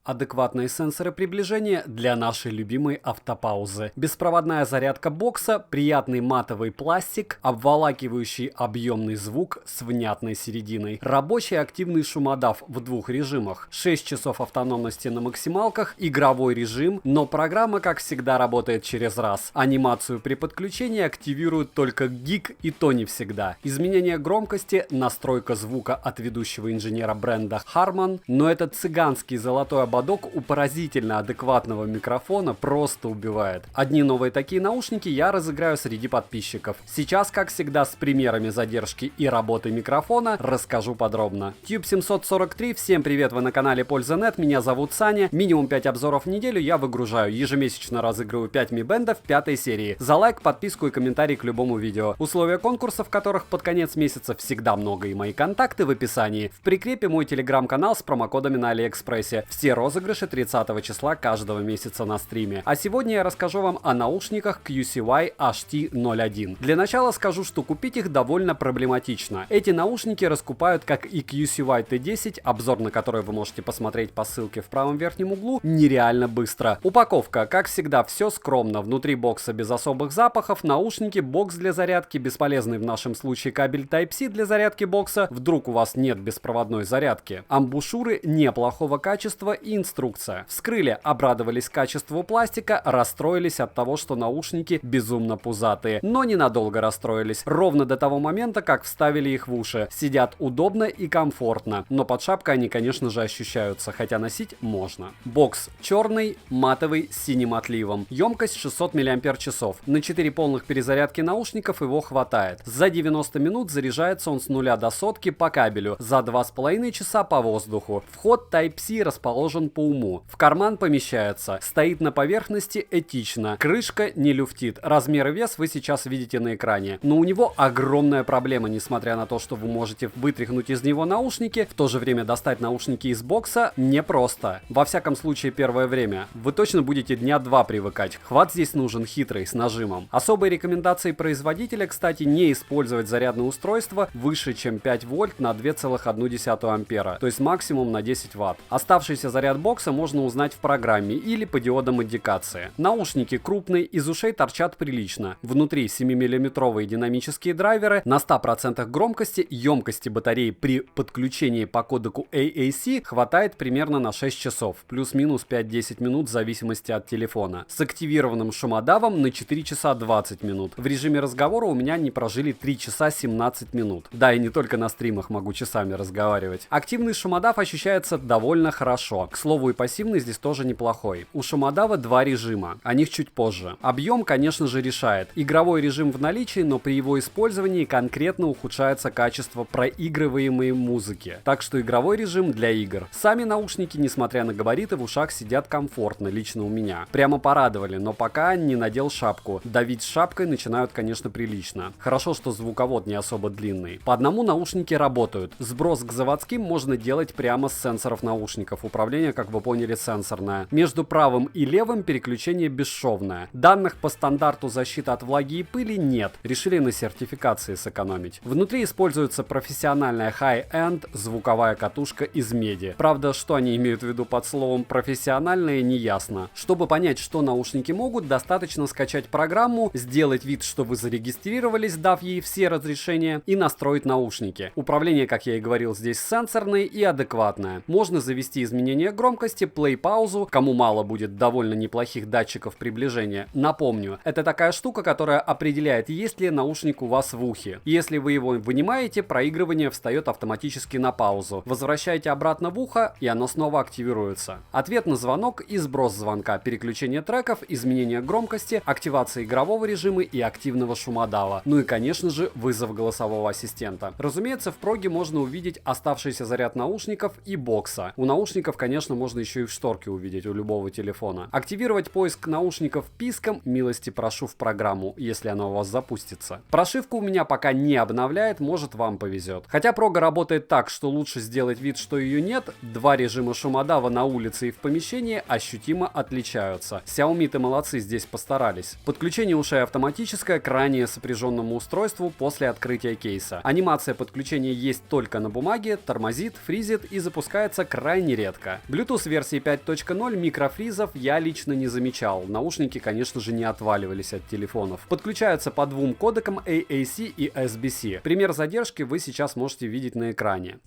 Адекватные сенсоры приближения для нашей любимой автопаузы. Беспроводная зарядка бокса, приятный матовый пластик, обволакивающий объемный звук с внятной серединой. Рабочий активный шумодав в двух режимах. 6 часов автономности на максималках, игровой режим, но программа, как всегда, работает через раз. Анимацию при подключении активирует только гиг, и то не всегда. Изменение громкости, настройка звука от ведущего инженера бренда Harman, но этот цыганский золотой ободок у поразительно адекватного микрофона просто убивает. Одни новые такие наушники я разыграю среди подписчиков. Сейчас, как всегда, с примерами задержки и работы микрофона расскажу подробно. Tube 743, всем привет, вы на канале Польза.нет, меня зовут Саня. Минимум 5 обзоров в неделю я выгружаю. Ежемесячно разыгрываю 5 Mi Band в 5 серии. За лайк, подписку и комментарий к любому видео. Условия конкурса, в которых под конец месяца всегда много, и мои контакты в описании. В прикрепе мой телеграм-канал с промокодами на Алиэкспрессе. Все розыгрыши 30 числа каждого месяца на стриме. А сегодня я расскажу вам о наушниках QCY HT01. Для начала скажу, что купить их довольно проблематично. Эти наушники раскупают как и QCY T10, обзор на который вы можете посмотреть по ссылке в правом верхнем углу, нереально быстро. Упаковка, как всегда, все скромно. Внутри бокса без особых запахов, наушники, бокс для зарядки, бесполезный в нашем случае кабель Type-C для зарядки бокса, вдруг у вас нет беспроводной зарядки. Амбушюры неплохого качества и инструкция. Вскрыли, обрадовались качеству пластика, расстроились от того, что наушники безумно пузатые. Но ненадолго расстроились. Ровно до того момента, как вставили их в уши. Сидят удобно и комфортно. Но под шапкой они, конечно же, ощущаются, хотя носить можно. Бокс черный, матовый, с синим отливом. Емкость 600 мАч. На 4 полных перезарядки наушников его хватает. За 90 минут заряжается он с 0 до сотки по кабелю. За 2,5 часа по воздуху. Вход Type-C расположен по уму. В карман помещается. Стоит на поверхности этично. Крышка не люфтит. Размер и вес вы сейчас видите на экране. Но у него огромная проблема, несмотря на то, что вы можете вытряхнуть из него наушники, в то же время достать наушники из бокса непросто. Во всяком случае, первое время. Вы точно будете дня 2 привыкать. Хват здесь нужен хитрый, с нажимом. Особой рекомендацией производителя, кстати, не использовать зарядное устройство выше, чем 5 вольт на 2,1 ампера, то есть максимум на 10 ватт. Оставшийся заряд бокса можно узнать в программе или по диодам индикации. Наушники крупные, из ушей торчат прилично. Внутри 7-миллиметровые динамические драйверы, на 100% громкости, емкости батареи при подключении по кодеку AAC хватает примерно на 6 часов, плюс-минус 5-10 минут в зависимости от телефона. С активированным шумодавом на 4 часа 20 минут. В режиме разговора у меня они прожили 3 часа 17 минут. Да, и не только на стримах могу часами разговаривать. Активный шумодав ощущается довольно хорошо. К слову, и пассивный здесь тоже неплохой. У шумодава 2 режима, о них чуть позже. Объем, конечно же, решает. Игровой режим в наличии, но при его использовании конкретно ухудшается качество проигрываемой музыки. Так что игровой режим для игр. Сами наушники, несмотря на габариты, в ушах сидят комфортно, лично у меня. Прямо порадовали, но пока не надел шапку. Давить с шапкой начинают, конечно, прилично. Хорошо, что звуковод не особо длинный. По одному наушники работают. Сброс к заводским можно делать прямо с сенсоров наушников. Управление, как вы поняли, сенсорное. Между правым и левым переключение бесшовное. Данных по стандарту защиты от влаги и пыли нет. Решили на сертификации сэкономить. Внутри используется профессиональная high-end звуковая катушка из меди. Правда, что они имеют в виду под словом профессиональные, не ясно. Чтобы понять, что наушники могут, достаточно скачать программу, сделать вид, что вы зарегистрировались, дав ей все разрешения, и настроить наушники. Управление, как я и говорил, здесь сенсорное и адекватное. Можно завести изменение громкости, плей-паузу, кому мало будет довольно неплохих датчиков приближения. Напомню, это такая штука, которая определяет, есть ли наушник у вас в ухе. Если вы его вынимаете, проигрывание встает автоматически на паузу. Возвращаете обратно в ухо, и оно снова активируется. Ответ на звонок и сброс звонка, переключение треков, изменение громкости, активация игрового режима и активного шумодава. Ну и, конечно же, вызов голосового ассистента. Разумеется, в проге можно увидеть оставшийся заряд наушников и бокса. У наушников, конечно, можно еще и в шторке увидеть у любого телефона. Активировать поиск наушников писком, милости прошу в программу, если она у вас запустится. Прошивку у меня пока не обновляет, может, вам повезет. Хотя прога работает так, что лучше сделать вид, что ее нет. 2 режима шумодава на улице и в помещении ощутимо отличаются. Xiaomi-то молодцы, здесь постарались. Подключение ушей автоматическое к ранее сопряженному устройству после открытия кейса. Анимация подключения есть только на бумаге, тормозит, фризит и запускается крайне редко. Bluetooth версии 5.0 микрофризов я лично не замечал. Наушники, конечно же, не отваливались от телефонов. Подключаются по двум кодекам AAC и SBC. Пример задержки вы сейчас можете видеть на экране.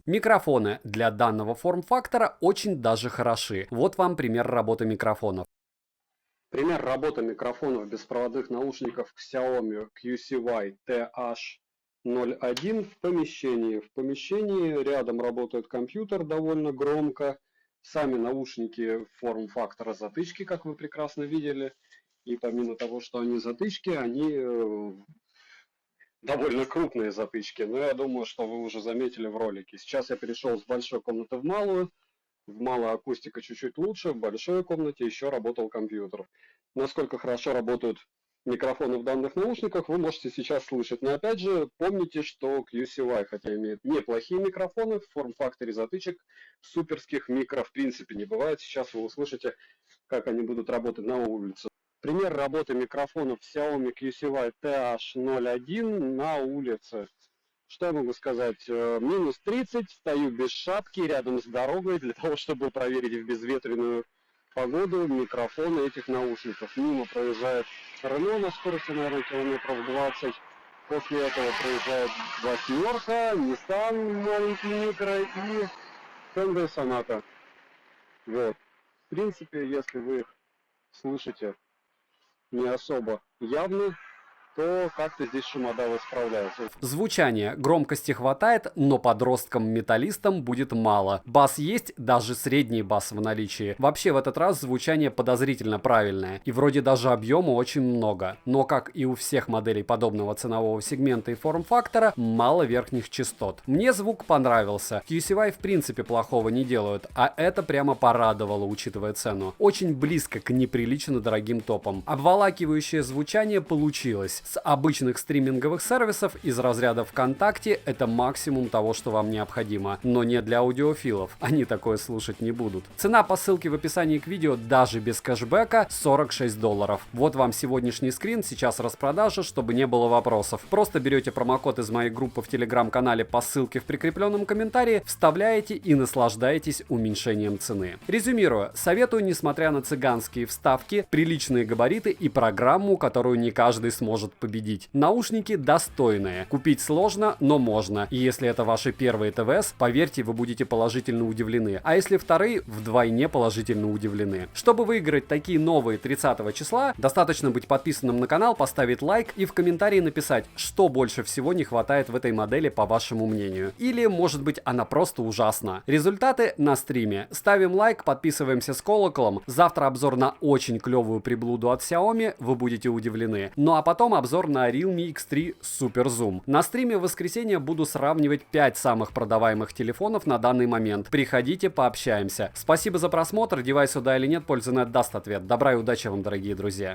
Микрофоны для данного форм-фактора очень даже хороши. Вот вам пример работы микрофонов. Пример работы микрофонов беспроводных наушников Xiaomi QCY TH01 в помещении. В помещении рядом работает компьютер довольно громко. Сами наушники форм-фактора затычки, как вы прекрасно видели. И помимо того, что они затычки, они довольно крупные затычки, но я думаю, что вы уже заметили в ролике. Сейчас я перешел с большой комнаты в малую. В малой акустика чуть-чуть лучше, в большой комнате еще работал компьютер. Насколько хорошо работают микрофоны в данных наушниках, вы можете сейчас слышать. Но опять же, помните, что QCY, хотя имеет неплохие микрофоны, в форм-факторе затычек суперских микро в принципе не бывает. Сейчас вы услышите, как они будут работать на улице. Пример работы микрофонов Xiaomi QCY TH01 на улице. Что я могу сказать? Минус 30, стою без шапки рядом с дорогой для того, чтобы проверить в безветренную погоду микрофоны этих наушников. Мимо проезжает Renault на скорости, наверное, километров 20. После этого проезжает восьмерка, Nissan маленький микро и Hyundai Sonata. Вот. В принципе, если вы их слышите не особо явно, то как-то здесь шумодавы справляются. Звучание. Громкости хватает, но подросткам-металлистам будет мало. Бас есть, даже средний бас в наличии. Вообще в этот раз звучание подозрительно правильное. И вроде даже объема очень много. Но как и у всех моделей подобного ценового сегмента и форм-фактора, мало верхних частот. Мне звук понравился. QCY в принципе плохого не делают, а это прямо порадовало, учитывая цену. Очень близко к неприлично дорогим топам. Обволакивающее звучание получилось. С обычных стриминговых сервисов из разряда ВКонтакте это максимум того, что вам необходимо, но не для аудиофилов, они такое слушать не будут. Цена по ссылке в описании к видео даже без кэшбэка $46. Вот вам сегодняшний скрин, сейчас распродажа, чтобы не было вопросов. Просто берете промокод из моей группы в телеграм-канале по ссылке в прикрепленном комментарии, вставляете и наслаждаетесь уменьшением цены. Резюмирую, советую, несмотря на цыганские вставки, приличные габариты и программу, которую не каждый сможет победить. Наушники достойные. Купить сложно, но можно. И если это ваши первые ТВС, поверьте, вы будете положительно удивлены. А если вторые, вдвойне положительно удивлены. Чтобы выиграть такие новые 30 числа, достаточно быть подписанным на канал, поставить лайк и в комментарии написать, что больше всего не хватает в этой модели по вашему мнению. Или, может быть, она просто ужасна. Результаты на стриме. Ставим лайк, подписываемся с колоколом. Завтра обзор на очень клевую приблуду от Xiaomi, вы будете удивлены. Ну а потом обзор на Realme X3 Super Zoom. На стриме в воскресенье буду сравнивать 5 самых продаваемых телефонов на данный момент. Приходите, пообщаемся. Спасибо за просмотр. Девайс сюда или нет, пользы нет, даст ответ. Добра и удачи вам, дорогие друзья.